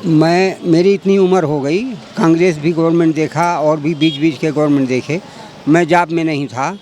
मेरी इतनी उम्र हो गई, कांग्रेस भी गवर्नमेंट देखा और भी बीच बीच के गवर्नमेंट देखे। मैं जॉब में नहीं था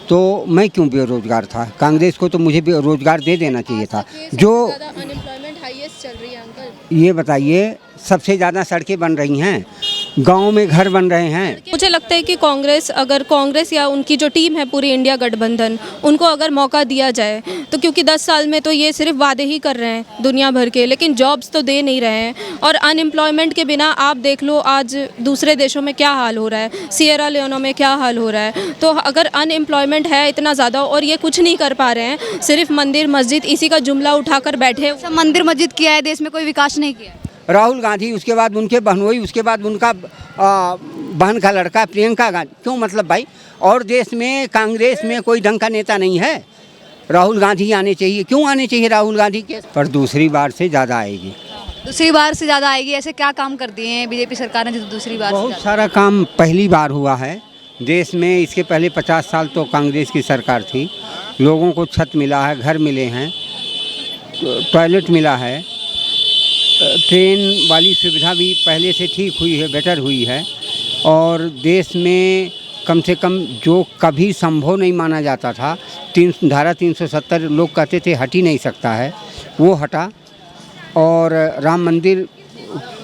तो मैं क्यों बेरोजगार था? कांग्रेस को तो मुझे रोजगार दे देना चाहिए था। जो अनएम्प्लॉयमेंट हाईएस्ट चल रही है अंकल। ये बताइए, सबसे ज़्यादा सड़कें बन रही हैं, गांव में घर बन रहे हैं। मुझे लगता है कि कांग्रेस या उनकी जो टीम है पूरी इंडिया गठबंधन, उनको अगर मौका दिया जाए तो, क्योंकि 10 साल में तो ये सिर्फ वादे ही कर रहे हैं दुनिया भर के, लेकिन जॉब्स तो दे नहीं रहे हैं। और अनएम्प्लॉयमेंट के बिना आप देख लो आज दूसरे देशों में क्या हाल हो रहा है, सिएरा लियोन में क्या हाल हो रहा है। तो अगर अनएम्प्लॉयमेंट है इतना ज़्यादा और ये कुछ नहीं कर पा रहे हैं, सिर्फ मंदिर मस्जिद इसी का जुमला उठाकर बैठे। सब मंदिर मस्जिद किया है, देश में कोई विकास नहीं किया है। राहुल गांधी, उसके बाद उनके बहनोई, उसके बाद उनका बहन का लड़का प्रियंका गांधी, क्यों मतलब भाई? और देश में कांग्रेस में कोई ढंग का नेता नहीं है। राहुल गांधी आने चाहिए। क्यों आने चाहिए राहुल गांधी के? पर दूसरी बार से ज़्यादा आएगी। दूसरी बार से ज़्यादा आएगी? ऐसे क्या काम कर दिए हैं बीजेपी सरकार ने जो दूसरी बार से बहुत सारा काम पहली बार हुआ है देश में। इसके पहले 50 साल तो कांग्रेस की सरकार थी। लोगों को छत मिला है, घर मिले हैं, टॉयलेट मिला है, ट्रेन वाली सुविधा भी पहले से ठीक हुई है, बेटर हुई है। और देश में कम से कम जो कभी संभव नहीं माना जाता था, धारा 370 लोग कहते थे हट ही नहीं सकता है, वो हटा। और राम मंदिर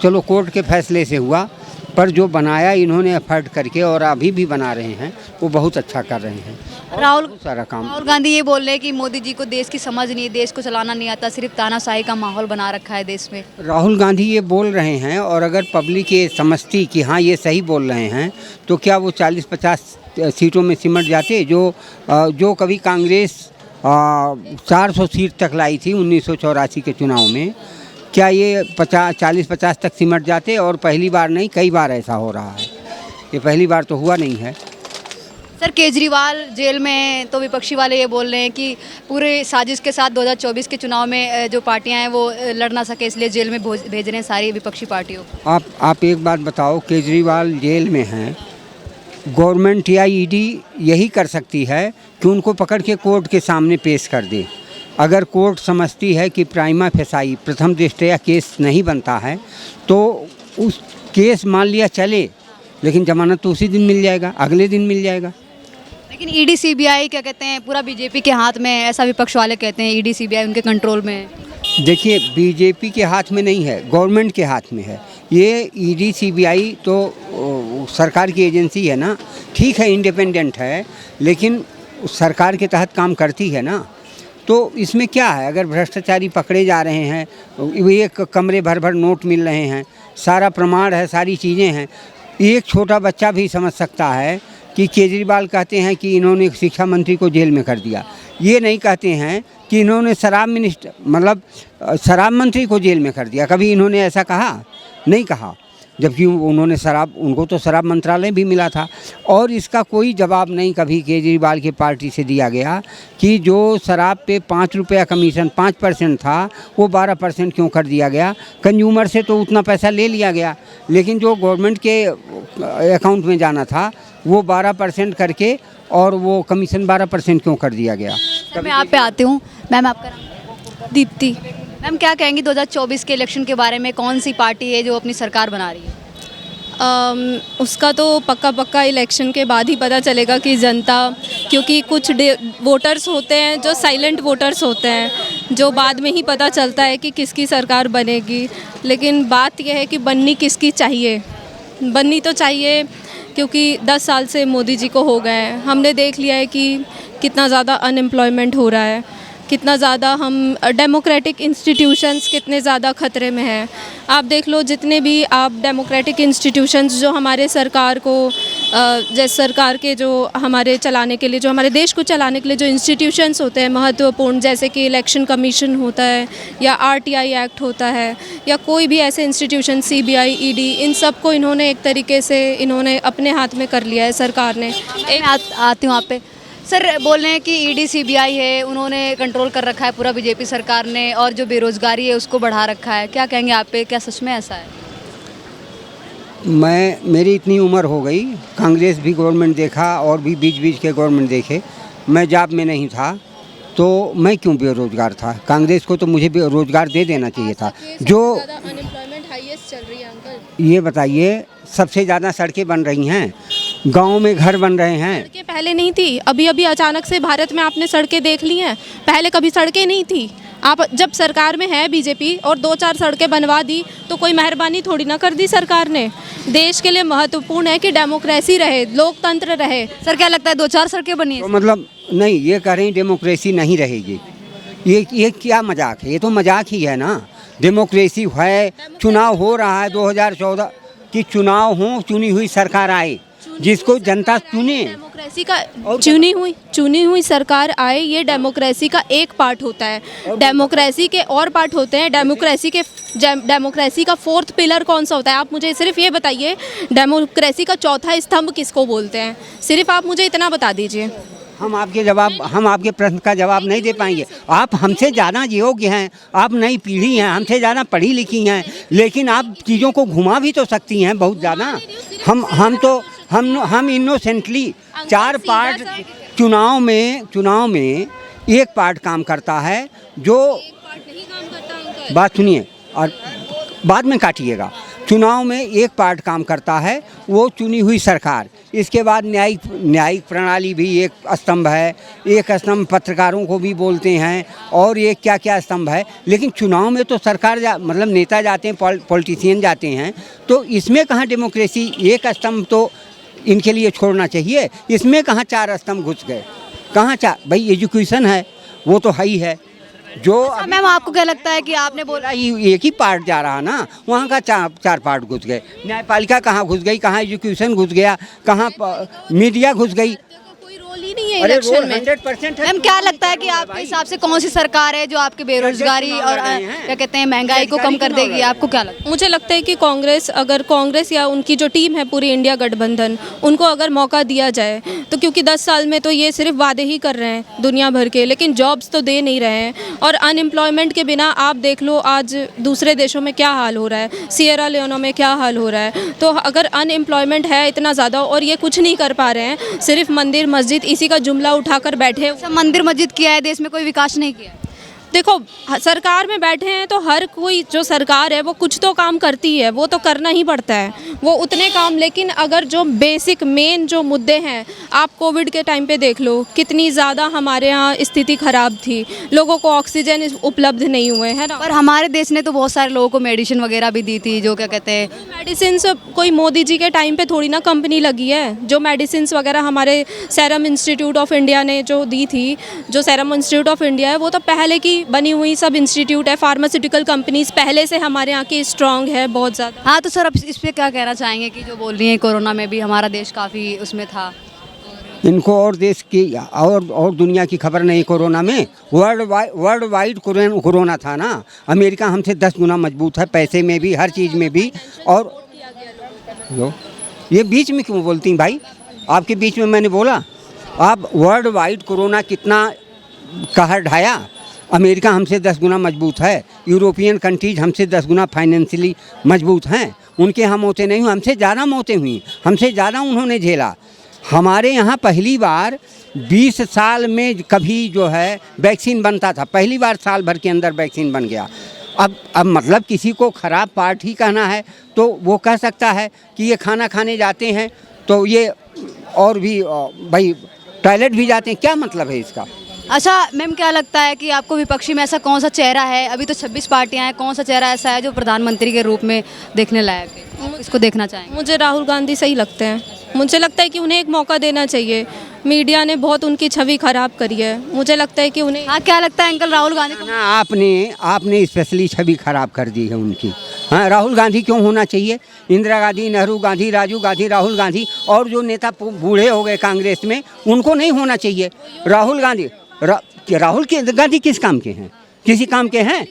चलो कोर्ट के फैसले से हुआ, पर जो बनाया इन्होंने एफर्ट करके और अभी भी बना रहे हैं, वो बहुत अच्छा कर रहे हैं। राहुल सारा काम। राहुल गांधी ये बोल रहे हैं कि मोदी जी को देश की समझ नहीं है, देश को चलाना नहीं आता, सिर्फ तानाशाही का माहौल बना रखा है देश में। राहुल गांधी ये बोल रहे हैं, और अगर पब्लिक ये समझती कि हाँ ये सही बोल रहे हैं, तो क्या वो 40-50 सीटों में सिमट जाते? जो कभी कांग्रेस 400 सीट तक लाई थी 1984 के चुनाव में, क्या ये 40-50 तक सिमट जाते? और पहली बार नहीं, कई बार ऐसा हो रहा है, ये पहली बार तो हुआ नहीं है। सर केजरीवाल जेल में, तो विपक्षी वाले ये बोल रहे हैं कि पूरे साजिश के साथ 2024 के चुनाव में जो पार्टियां हैं वो लड़ ना सके, इसलिए जेल में भेज रहे हैं सारी विपक्षी पार्टियों को। आप एक बात बताओ, केजरीवाल जेल में हैं, गवर्नमेंट या ईडी यही कर सकती है कि उनको पकड़ के कोर्ट के सामने पेश कर दे। अगर कोर्ट समझती है कि प्राइमा फेसाई, प्रथम दृष्टया केस नहीं बनता है, तो उस केस मान लिया चले, लेकिन जमानत तो उसी दिन मिल जाएगा, अगले दिन मिल जाएगा। लेकिन ईडी सीबीआई क्या कहते हैं, पूरा बीजेपी के हाथ में है, ऐसा विपक्ष वाले कहते हैं। ईडी सीबीआई उनके कंट्रोल में है। देखिए, बीजेपी के हाथ में नहीं है, गवर्नमेंट के हाथ में है। ये ईडी सीबीआई तो सरकार की एजेंसी है ना, ठीक है इंडिपेंडेंट है, लेकिन सरकार के तहत काम करती है ना। तो इसमें क्या है, अगर भ्रष्टाचारी पकड़े जा रहे हैं, एक कमरे भर भर नोट मिल रहे हैं, सारा प्रमाण है, सारी चीज़ें हैं, एक छोटा बच्चा भी समझ सकता है कि केजरीवाल कहते हैं कि इन्होंने शिक्षा मंत्री को जेल में कर दिया। ये नहीं कहते हैं कि इन्होंने शराब मंत्री को जेल में कर दिया। कभी इन्होंने ऐसा कहा? नहीं कहा, जबकि उन्होंने उनको तो शराब मंत्रालय भी मिला था। और इसका कोई जवाब नहीं कभी केजरीवाल की पार्टी से दिया गया कि जो शराब पे 5 रुपया कमीशन 5% था, वो 12% क्यों कर दिया गया? कंज्यूमर से तो उतना पैसा ले लिया गया, लेकिन जो गवर्नमेंट के अकाउंट में जाना था वो 12% करके, और वो कमीशन 12% क्यों कर दिया गया? मैं आप पे आती हूँ। मैम आपका नाम? दीप्ति। मैम क्या कहेंगी 2024 के इलेक्शन के बारे में, कौन सी पार्टी है जो अपनी सरकार बना रही है? उसका तो पक्का इलेक्शन के बाद ही पता चलेगा कि जनता, क्योंकि कुछ वोटर्स होते हैं जो साइलेंट वोटर्स होते हैं, जो बाद में ही पता चलता है कि किसकी सरकार बनेगी। लेकिन बात यह है कि बननी किसकी चाहिए, बननी तो चाहिए, क्योंकि 10 साल से मोदी जी को हो गए हैं। हमने देख लिया है कि कितना ज़्यादा अनएम्प्लॉयमेंट हो रहा है, कितना ज़्यादा हम डेमोक्रेटिक इंस्टीट्यूशंस कितने ज़्यादा ख़तरे में हैं। आप देख लो, जितने भी आप डेमोक्रेटिक इंस्टीट्यूशंस जो हमारे सरकार को जैसे सरकार के जो हमारे चलाने के लिए, जो हमारे देश को चलाने के लिए जो इंस्टीट्यूशंस होते हैं महत्वपूर्ण, जैसे कि इलेक्शन कमीशन होता है या आरटीआई एक्ट होता है, या कोई भी ऐसे इंस्टीट्यूशन, सीबीआई, ईडी, इन सब को इन्होंने एक तरीके से इन्होंने अपने हाथ में कर लिया है सरकार ने। आती हूँ आप पे। सर बोल रहे हैं कि ईडी सीबीआई है, उन्होंने कंट्रोल कर रखा है पूरा बीजेपी सरकार ने, और जो बेरोजगारी है उसको बढ़ा रखा है। क्या कहेंगे आप पे, क्या सच में ऐसा है? मेरी इतनी उम्र हो गई, कांग्रेस भी गवर्नमेंट देखा और भी बीच बीच के गवर्नमेंट देखे। मैं जॉब में नहीं था तो मैं क्यों बेरोजगार था? कांग्रेस को तो मुझे रोजगार दे देना चाहिए था। जो हाईएस्ट चल रही है अंकल। ये बताइए, सबसे ज़्यादा सड़कें बन रही हैं, गांव में घर बन रहे हैं। सड़कें पहले नहीं थी, अभी अभी अचानक से भारत में आपने सड़कें देख ली हैं, पहले कभी सड़कें नहीं थी। आप जब सरकार में है बीजेपी और 2-4 सड़कें बनवा दी तो कोई मेहरबानी थोड़ी ना कर दी सरकार ने। देश के लिए महत्वपूर्ण है कि डेमोक्रेसी रहे, लोकतंत्र रहे। सर क्या लगता है 2-4 सड़कें बनी तो हैं? मतलब नहीं, ये कह रहे हैं डेमोक्रेसी नहीं रहेगी, ये क्या मजाक है? ये तो मजाक ही है ना। डेमोक्रेसी है, चुनाव हो रहा है 2014 की, चुनाव हो, चुनी हुई सरकार आए, जिसको जनता चुने। डेमोक्रेसी का चुनी हुई सरकार आए, ये डेमोक्रेसी का एक पार्ट होता है। डेमोक्रेसी के और पार्ट होते हैं। डेमोक्रेसी का फोर्थ पिलर कौन सा होता है? आप मुझे सिर्फ ये बताइए, डेमोक्रेसी का चौथा स्तंभ किसको बोलते हैं? सिर्फ आप मुझे इतना बता दीजिए। हम आपके प्रश्न का जवाब नहीं दे पाएंगे। आप हमसे ज़्यादा योग्य हैं, आप नई पीढ़ी हैं, हमसे ज़्यादा पढ़ी लिखी हैं, लेकिन आप चीज़ों को घुमा भी तो सकती हैं बहुत ज़्यादा। हम इनोसेंटली 4 पार्ट चुनाव में एक पार्ट काम करता है, जो बात सुनिए और बाद में काटिएगा। चुनाव में एक पार्ट काम करता है, वो चुनी हुई सरकार। इसके बाद न्यायिक प्रणाली भी एक स्तंभ है, एक स्तंभ पत्रकारों को भी बोलते हैं, और एक क्या स्तंभ है। लेकिन चुनाव में तो सरकार मतलब नेता जाते हैं, पॉलिटिशियन जाते हैं, तो इसमें कहाँ डेमोक्रेसी? एक स्तंभ तो इनके लिए छोड़ना चाहिए। इसमें कहाँ 4 स्तंभ घुस गए? कहाँ 4? भाई एजुकेशन है, वो तो है ही है। जो मैम आपको क्या लगता है कि आपने बोला एक ही पार्ट जा रहा ना, वहाँ का 4 पार्ट घुस गए। न्यायपालिका कहाँ घुस गई, कहाँ एजुकेशन घुस गया, कहाँ मीडिया घुस गई। कोई रोल ही नहीं है इलेक्शन में। 100% है। मैम क्या लगता है कि आपके हिसाब से कौन सी सरकार है जो आपकी बेरोजगारी और क्या कहते हैं महंगाई को कम कर देगी? आपको क्या लगता है? मुझे लगता है कि कांग्रेस या उनकी जो टीम है पूरी इंडिया गठबंधन, उनको अगर मौका दिया जाए तो, क्योंकि 10 साल में तो ये सिर्फ वादे ही कर रहे हैं दुनिया भर के, लेकिन जॉब्स तो दे नहीं रहे हैं। और अनएम्प्लॉयमेंट के बिना आप देख लो आज दूसरे देशों में क्या हाल हो रहा है, सिएरा लियोन में क्या हाल हो रहा है। तो अगर अनएम्प्लॉयमेंट है इतना ज़्यादा और ये कुछ नहीं कर पा रहे हैं, सिर्फ मंदिर मस्जिद इसी का जुमला उठाकर बैठे। सब मंदिर मस्जिद किया है, देश में कोई विकास नहीं किया। देखो, सरकार में बैठे हैं तो हर कोई जो सरकार है वो कुछ तो काम करती है, वो तो करना ही पड़ता है, वो उतने काम। लेकिन अगर जो बेसिक मेन जो मुद्दे हैं, आप कोविड के टाइम पे देख लो कितनी ज़्यादा हमारे यहाँ स्थिति ख़राब थी, लोगों को ऑक्सीजन उपलब्ध नहीं हुए, है ना। पर हमारे देश ने तो बहुत सारे लोगों को मेडिसिन वगैरह भी दी थी, जो क्या कहते हैं मेडिसिन कोई मोदी जी के टाइम पे थोड़ी ना कंपनी लगी है। जो मेडिसिन वगैरह हमारे सेरम इंस्टीट्यूट ऑफ इंडिया ने जो दी थी, जो सेरम इंस्टीट्यूट ऑफ इंडिया है वो तो पहले की बनी हुई सब इंस्टीट्यूट है। फार्मास्यूटिकल कंपनीज पहले से हमारे यहाँ की स्ट्रांग है बहुत ज़्यादा। हाँ, तो सर अब इस पर क्या कहना चाहेंगे कि जो बोल रही हैं कोरोना में भी हमारा देश काफ़ी उसमें था? इनको और देश की और दुनिया की खबर नहीं। कोरोना में वर्ल्ड वाइड कोरोना था ना। अमेरिका हमसे 10 गुना मजबूत है, पैसे में भी, हर चीज़ में भी। और लो, ये बीच में क्यों बोलती हैं भाई? आपके बीच में मैंने बोला। आप वर्ल्ड वाइड कोरोना कितना कहर ढाया। अमेरिका हमसे 10 गुना मजबूत है, यूरोपियन कंट्रीज हमसे 10 गुना फाइनेंशियली मजबूत हैं। उनके यहाँ मौतें नहीं हुई, हमसे ज़्यादा मौतें हुई, हमसे ज़्यादा उन्होंने झेला। हमारे यहाँ पहली बार 20 साल में कभी जो है वैक्सीन बनता था, पहली बार साल भर के अंदर वैक्सीन बन गया। अब मतलब किसी को ख़राब पार्ट ही कहना है तो वो कह सकता है कि ये खाना खाने जाते हैं तो ये और भी भाई टॉयलेट भी जाते हैं, क्या मतलब है इसका? अच्छा मैम, क्या लगता है कि आपको विपक्षी में ऐसा कौन सा चेहरा है? अभी तो 26 पार्टियां हैं, कौन सा चेहरा ऐसा है जो प्रधानमंत्री के रूप में देखने लायक है? इसको देखना चाहेंगे? मुझे राहुल गांधी सही लगते हैं। मुझे लगता है कि उन्हें एक मौका देना चाहिए। मीडिया ने बहुत उनकी छवि खराब करी है, मुझे लगता है कि उन्हें। हाँ, क्या लगता है अंकल राहुल गांधी को? ना, आपने स्पेशली छवि खराब कर दी है उनकी। हाँ, राहुल गांधी क्यों होना चाहिए? इंदिरा गांधी, नेहरू गांधी, राजीव गांधी, राहुल गांधी और जो नेता बूढ़े हो गए कांग्रेस में, उनको नहीं होना चाहिए। राहुल गांधी राहुल गांधी किस काम के हैं? किसी काम के हैं?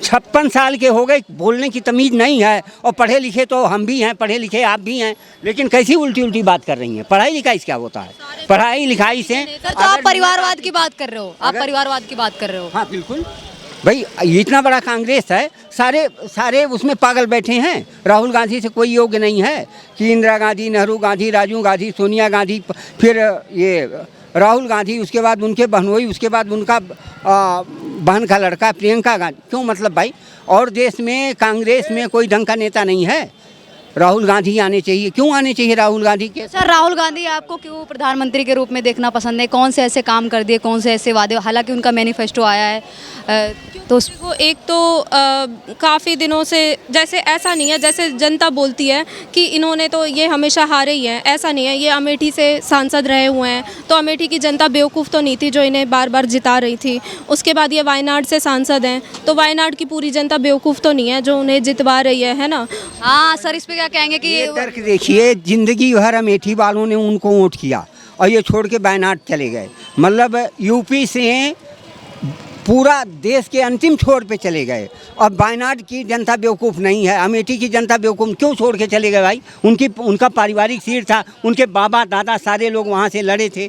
56 साल के हो गए, बोलने की तमीज़ नहीं है। और पढ़े लिखे तो हम भी हैं, पढ़े लिखे आप भी हैं, लेकिन कैसी उल्टी उल्टी बात कर रही हैं? पढ़ाई लिखाई से क्या होता है? पढ़ाई लिखाई से सर तो आप परिवारवाद की बात कर रहे हो, आप परिवारवाद की बात कर रहे हो। हाँ बिल्कुल भाई, इतना बड़ा कांग्रेस है, सारे उसमें पागल बैठे हैं। राहुल गांधी से कोई योग्य नहीं है कि इंदिरा गांधी, नेहरू गांधी, राजीव गांधी, सोनिया गांधी, फिर ये राहुल गांधी, उसके बाद उनके बहनोई, उसके बाद उनका बहन का लड़का प्रियंका गांधी, क्यों मतलब भाई? और देश में कांग्रेस में कोई ढंग का नेता नहीं है, राहुल गांधी आने चाहिए। क्यों आने चाहिए राहुल गांधी के? सर राहुल गांधी आपको क्यों प्रधानमंत्री के रूप में देखना पसंद है? कौन से ऐसे काम कर दिए, कौन से ऐसे वादे, हालांकि उनका मैनिफेस्टो आया है तो वो एक तो काफ़ी दिनों से, जैसे ऐसा नहीं है जैसे जनता बोलती है कि इन्होंने तो ये हमेशा हारे ही हैं, ऐसा नहीं है। ये अमेठी से सांसद रहे हुए हैं, तो अमेठी की जनता बेवकूफ़ तो नहीं थी जो इन्हें बार बार जिता रही थी। उसके बाद ये वायनाड से सांसद हैं, तो वायनाड की पूरी जनता बेवकूफ़ तो नहीं है जो उन्हें जितवा रही है ना। हाँ सर, इस पे क्या कहेंगे कि ये तर्क देखिए, जिंदगी भर अमेठी वालों ने उनको वोट किया और ये छोड़ के वायनाड चले गए। मतलब यूपी से पूरा देश के अंतिम छोर पे चले गए और वायनाड की जनता बेवकूफ़ नहीं है, अमेठी की जनता बेवकूफ़ क्यों छोड़ के चले गए भाई? उनका पारिवारिक सीट था, उनके बाबा दादा सारे लोग वहाँ से लड़े थे,